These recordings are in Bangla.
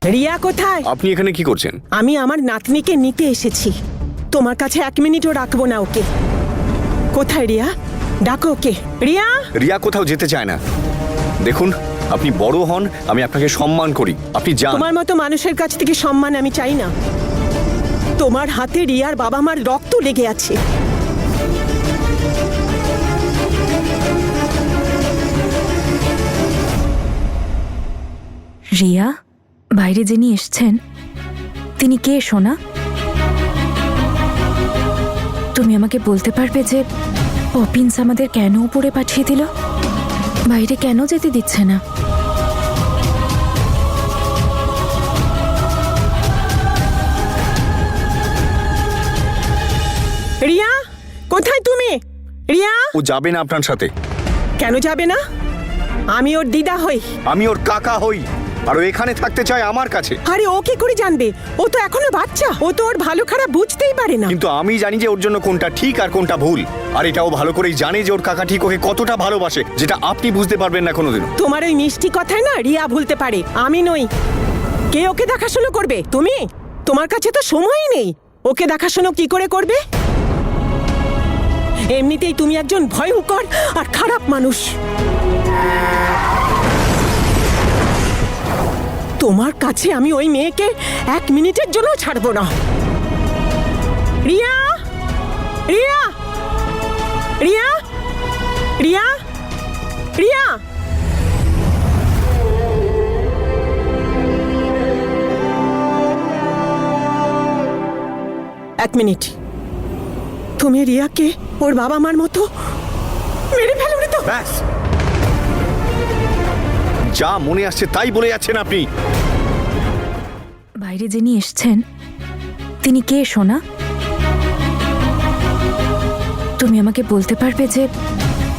রিয়া কোথায়? আপনি এখানে কি করছেন? আমি আমার নাতনিকে নিতে এসেছি। তোমার কাছে 1 মিনিটও রাখবো না ওকে। কোথায় রিয়া? ডাকো ওকে। রিয়া! রিয়া কোথাও যেতে চায় না। দেখুন, আপনি বড় হন, আমি আপনাকে সম্মান করি, আপনি যান। তোমার মতো মানুষের কাছ থেকে সম্মান আমি চাই না। তোমার হাতে রিয়ার বাবা মার রক্ত লেগে আছে। রিয়া, বাইরে যিনি এসছেন তিনি কে সোনা? তুমি আমাকে বলতে পারবে যে পপিন্স আমাদের কেন উপরে পাঠিয়ে দিল? বাইরে কেন যেতে দিচ্ছে না? রিয়া কোথায় তুমি? রিয়া! ও যাবে না আপনার সাথে। কেন যাবে না? আমি ওর দিদা হই। আমি ওর কাকা হই, আর ও এখানে থাকতে চায় আমার কাছে। আরে ও কি করে জানবে? ও তো এখনো বাচ্চা, ও তো ওর ভালো খারাপ বুঝতেই পারে না। কিন্তু আমি জানি যে ওর জন্য কোনটা ঠিক আর কোনটা ভুল, আর এটাও ভালো করেই জানে যে ওর কাকা ঠিক ওকে কতটা ভালোবাসে, যেটা আপনি বুঝতে পারবেন না কোনোদিনও। তোমার ওই মিষ্টি কথায় না রিয়া ভুলতে পারে, আমি নই। কে ওকে দেখাশোনা করবে? তুমি? তোমার কাছে তো সময়ই নেই। ওকে দেখাশোনা কি করে করবে? এমনিতেই তুমি একজন ভয়ঙ্কর আর খারাপ মানুষ। তোমার কাছে আমি ওই মেয়েকে 1 মিনিটের জন্য ছাড়বো না। রিয়া! রিয়া! রিয়া! রিয়া! রিয়া! 1 মিনিট। তুমি রিয়াকে ওর বাবা মার মতো মেরে ফেলবে তো? ব্যাস, যা মনে আসছে তাই বলে যাচ্ছেন আপনি। বাইরে যিনি এসছেন তিনি কে সোনা? তুমি আমাকে বলতে পারবে যে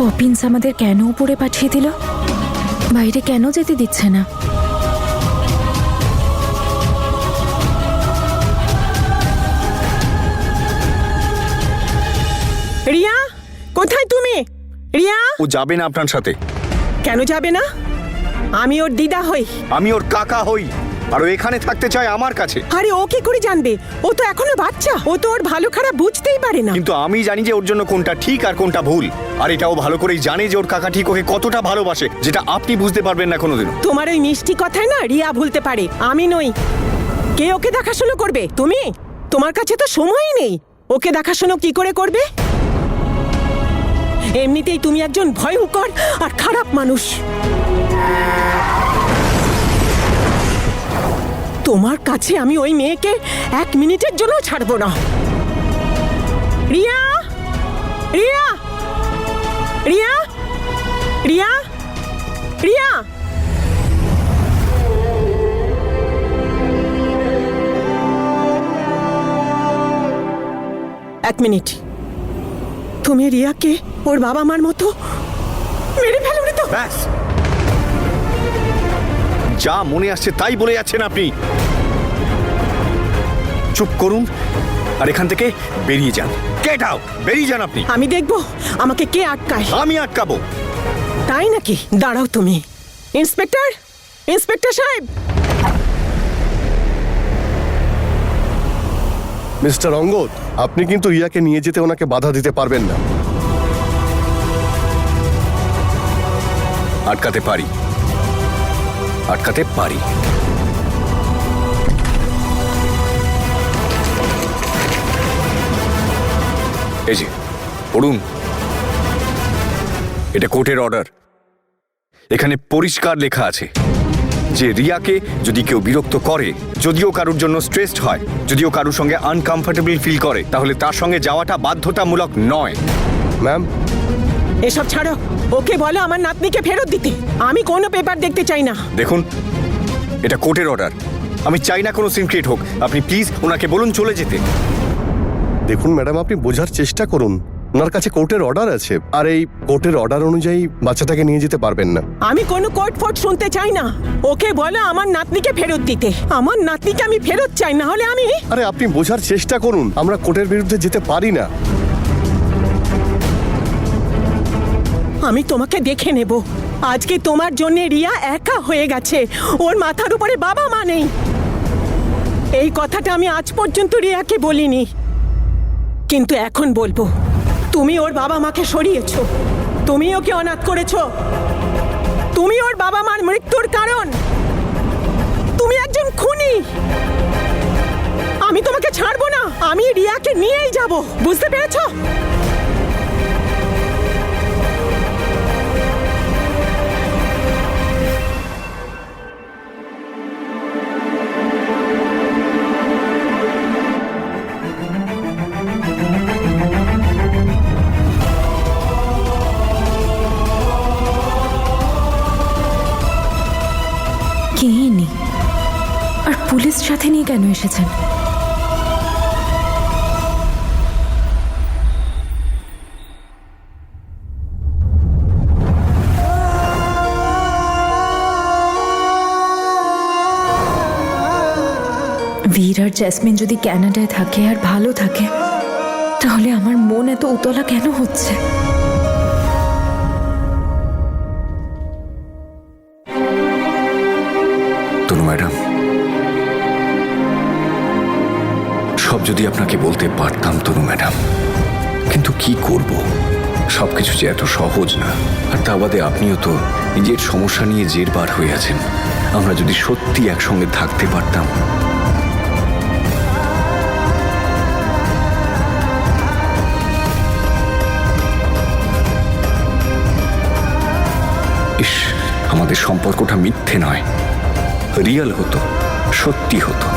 পপিন্স আমাদের কেন উপরে পাঠিয়ে দিল? বাইরে কেন যেতে দিচ্ছে না? রিয়া কোথায় তুমি? রিয়া! ও যাবে না আপনার সাথে। কেন যাবে না? আমি ওর দিদা হই। আমি ওর কাকা হই, আর ও এখানে থাকতে চায় আমার কাছে। আরে ও কি করে জানবে? ও তো এখনো বাচ্চা, ও তো ওর ভালো খারাপ বুঝতেই পারে না। কিন্তু আমি জানি যে ওর জন্য কোনটা ঠিক আর কোনটা ভুল, আর এটাও ভালো করেই জানে যে ওর কাকা ঠিক ওকে কতটা ভালোবাসে, যেটা আপনি বুঝতে পারবেন না কোনোদিনও। তোমার ওই মিষ্টি কথায় না রিয়া ভুলতে পারে, আমি নই। কে ওকে দেখাশোনা করবে? তুমি? তোমার কাছে তো সময়ই নেই। ওকে দেখাশোনা কি করে করবে? এমনিতেই তুমি একজন ভয়ঙ্কর আর খারাপ মানুষ। তোমার কাছে আমি ওই মেয়েকে 1 মিনিটের জন্য ছাড়বো না। রিয়া! রিয়া! রিয়া! রিয়া! রিয়া! এক মিনিট। তুমি রিয়াকে ওর বাবা মার মতো মেরে ফেলবে তো? ব্যাস, যা মনে আসছে তাই বলে যাচ্ছেন আপনি। চুপ করুন আর এখান থেকে বেরিয়ে যান। Get out! বেরিয়ে যান আপনি। আমি দেখবো আমাকে কে আটকায়। আমি আটকাবো? তাই নাকি? দাঁড়াও তুমি। ইন্সপেক্টর! ইন্সপেক্টর সাহেব! মিস্টার অঙ্গদ, আপনি কিন্তু রিয়াকে নিয়ে যেতে ওনাকে বাধা দিতে পারবেন না। আটকাতে পারি, আটকাতে পারি। এই যে পড়ুন, এটা কোর্টের অর্ডার। এখানে পরিষ্কার লেখা আছে যে রিয়াকে যদি কেউ বিরক্ত করে, যদিও কারোর জন্য স্ট্রেসড হয়, যদিও কারোর সঙ্গে আনকমফোর্টেবল ফিল করে, তাহলে তার সঙ্গে যাওয়াটা বাধ্যতামূলক নয়। ম্যাম, এসব ছাড়ো। ওকে বলো আমার নাতনিকে ফেরত দিতে। আমি কোনো পেপার দেখতে চাই না। দেখুন, এটা কোর্টের অর্ডার। আমি চাই না কোনো সিন ক্রিয়েট হোক। আপনি প্লিজ ওনাকে বলুন চলে যেতে। দেখুন ম্যাডাম, আপনি বোঝার চেষ্টা করুন। ওনার কাছে কোর্টের অর্ডার আছে, আর এই কোর্টের অর্ডার অনুযায়ী বাচ্চাটাকে নিয়ে যেতে পারবেন না। আমি কোনো কোর্ট ফোর্ট শুনতে চাই না। ওকে বলো আমার নাতনিকে ফেরত দিতে। আমার নাতনিকে আমি ফেরত চাই, না হলে আমি... আরে আপনি বোঝার চেষ্টা করুন, আমরা কোর্টের বিরুদ্ধে যেতে পারি না। আমি তোমাকে দেখে নেব। আজকে তোমার জন্য রিয়া একা হয়ে গেছে। ওর মাথার উপরে বাবা মা নেই। এই কথাটা আমি আজ পর্যন্ত রিয়াকে বলিনি, কিন্তু এখন বলবো। তুমি ওর বাবা মাকে সরিয়েছো, তুমি ওকে অনাথ করেছো, তুমি ওর বাবা মার মৃত্যুর কারণ, তুমি একজন খুনি। আমি তোমাকে ছাড়বো না, আমি রিয়াকে নিয়েই যাব, বুঝতে পেরেছো? কে ইনি? আর পুলিশ সাথে নিয়ে কেন এসেছেন? বীর আর জ্যাসমিন যদি ক্যানাডায় থাকে আর ভালো থাকে, তাহলে আমার মন এত উতলা কেন হচ্ছে? তনু ম্যাডাম, সব যদি আপনাকে বলতে পারতাম তনু ম্যাডাম, কিন্তু কি করব, সবকিছু যে এত সহজ না। আর তা বাদে আপনিও তো নিজের সমস্যা নিয়ে জেরবার হয়ে আছেন। আমরা যদি সত্যি একসঙ্গে থাকতে পারতাম। ইস, আমাদের সম্পর্কটা মিথ্যে নয়, রিয়েল হতো, সত্যি হতো।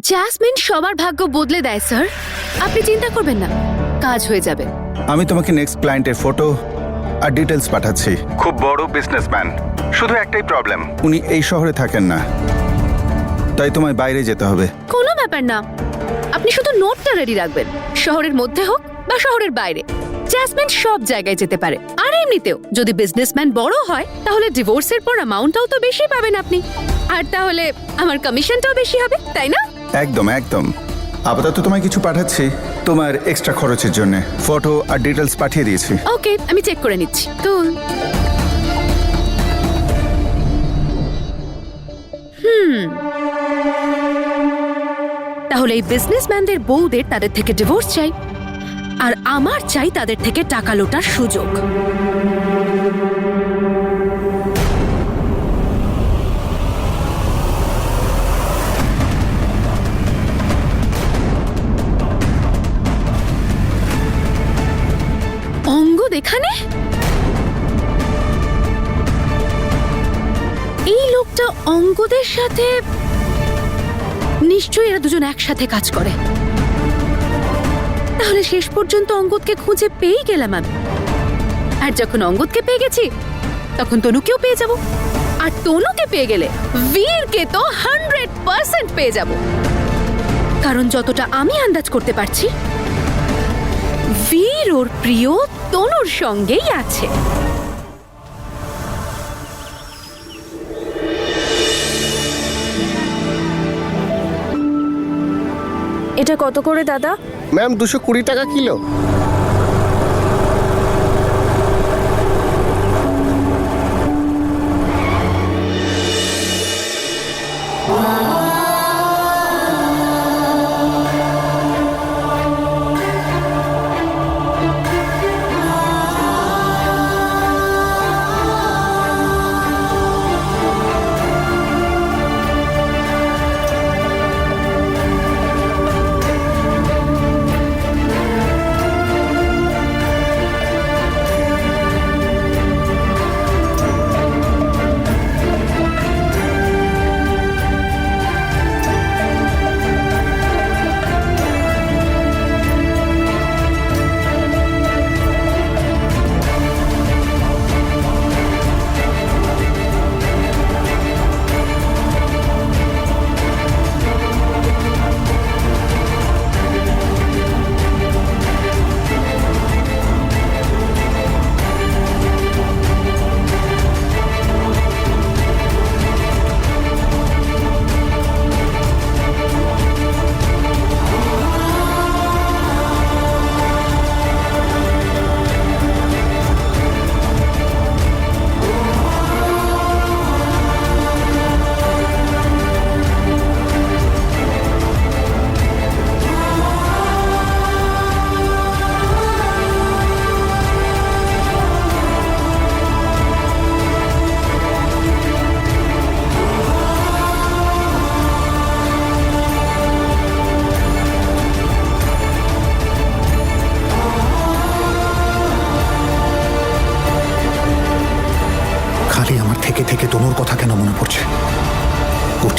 জ্যাসমিন সবার ভাগ্য বদলে দেয় স্যার, আপনি চিন্তা করবেন না, কাজ হয়ে যাবে। আমি তোমাকে নেক্সট ক্লায়েন্টের ফটো আর ডিটেলস পাঠাচ্ছি। খুব বড় বিজনেসম্যান, শুধু একটাই প্রবলেম, উনি এই শহরে থাকেন না, তাই তোমায় বাইরে যেতে হবে। কোনো ব্যাপার না, আপনি শুধু নোটটা রেডি রাখবেন, শহরের মধ্যে হোক বা শহরের বাইরে, জ্যাসমিন সব জায়গায় যেতে পারে। আর এমনিতেও যদি বিজনেসম্যান বড় হয়, তাহলে ডিভোর্সের পর অ্যামাউন্টটাও তো বেশি পাবেন আপনি, আর তাহলে আমার কমিশনটাও বেশি হবে, তাই না? একদম একদম। আপাতত তোমায় কিছু পাঠাচ্ছি তোমার এক্সট্রা খরচের জন্য। ফটো আর ডিটেলস পাঠিয়ে দিয়েছি। ওকে, আমি চেক করে নিচ্ছি। তুল তাহলে এই বিজনেসম্যানদের বউদের তাদের থেকে ডিভোর্স চাই, আর আমার চাই তাদের থেকে টাকা লোটার সুযোগ। অঙ্গদ এখানে? এই লোকটা অঙ্গদের সাথে, নিশ্চয়ই এরা দুজন একসাথে কাজ করে। তাহলে শেষ পর্যন্ত অঙ্গদকে খুঁজে পেয়েই গেলাম আমি, আর যখন অঙ্গদকে পেয়ে গেছি, তখন তনুকেও পেয়ে যাব, আর তনুকে পেয়ে গেলে বীরকে তো 100% পেয়ে যাব। কারণ যতটা আমি আন্দাজ করতে পারছি, বীর ওর প্রিয় তনুর সঙ্গেই আছে। এটা কত করে দাদা? ম্যাম 220 টাকা কিলো।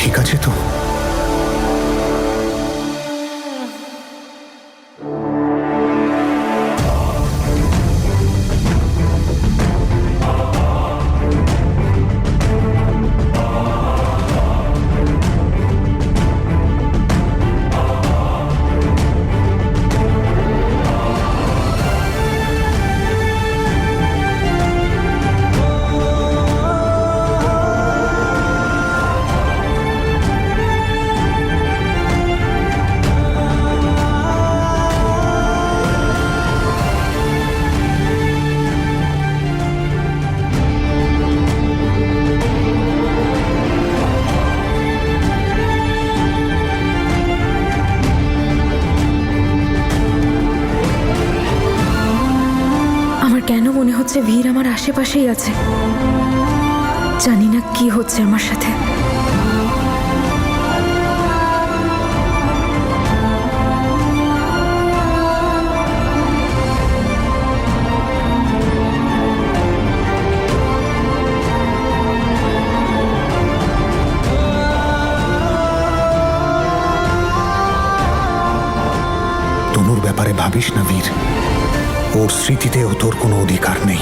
ঠিক আছে তো? আমার কেন মনে হচ্ছে ভীর আমার আশেপাশেই আছে। জানি না কি হচ্ছে আমার সাথে। তনুর ব্যাপারে ভাবিস না বীর, ওর স্মৃতিতেও তোর কোনো অধিকার নেই।